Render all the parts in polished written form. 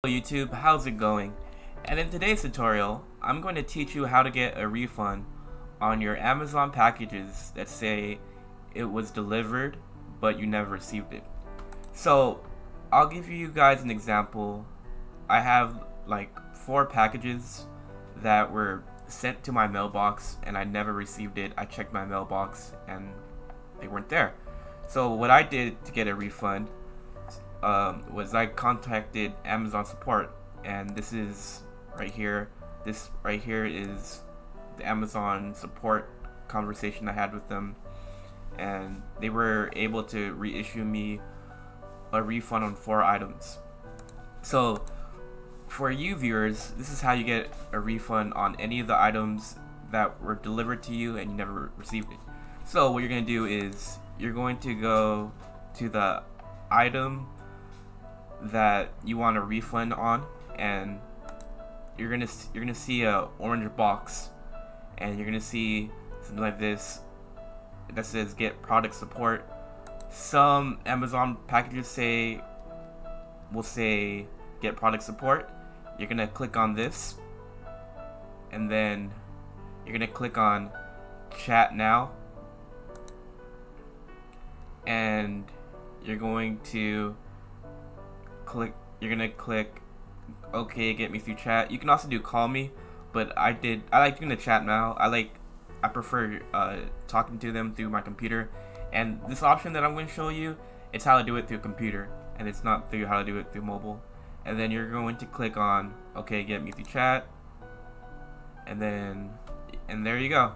Hello YouTube, how's it going? And in today's tutorial, I'm going to teach you how to get a refund on your Amazon packages that say it was delivered but you never received it. So I'll give you guys an example. I have like 4 packages that were sent to my mailbox and I never received it. I checked my mailbox and they weren't there. So what I did to get a refund was I contacted Amazon support, and this is right here. This right here is the Amazon support conversation I had with them, and they were able to reissue me a refund on 4 items. So for you viewers, this is how you get a refund on any of the items that were delivered to you and you never received it. So what you're going to do is you're going to go to the item that you want a refund on, and you're gonna see a orange box, and you're gonna see something like this that says get product support. Some Amazon packages will say get product support. You're gonna click on this, and then you're gonna click on chat now, and you're going to click okay, get me through chat. You can also do call me, but I like doing the chat now. I prefer talking to them through my computer, and this option that I'm going to show you, it's how to do it through a computer, and it's not through how to do it through mobile. And then you're going to click on okay, get me through chat, and there you go.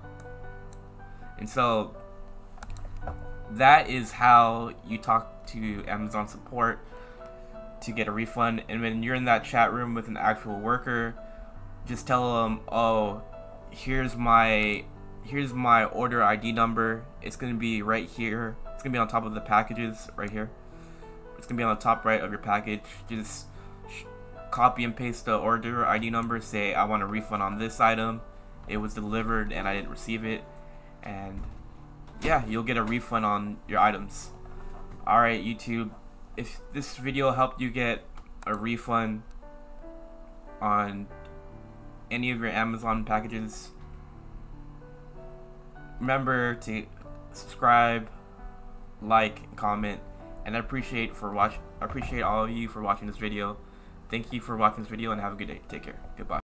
And so that is how you talk to Amazon support to get a refund. And when you're in that chat room with an actual worker, just tell them, oh, here's my order ID number. It's gonna be right here. It's gonna be on top of the packages right here. It's gonna be on the top right of your package. Just copy and paste the order ID number. Say I want a refund on this item. It was delivered and I didn't receive it, and yeah, you'll get a refund on your items. Alright YouTube, if this video helped you get a refund on any of your Amazon packages, remember to subscribe, like, comment, and I appreciate all of you for watching this video. Thank you for watching this video and have a good day. Take care. Goodbye.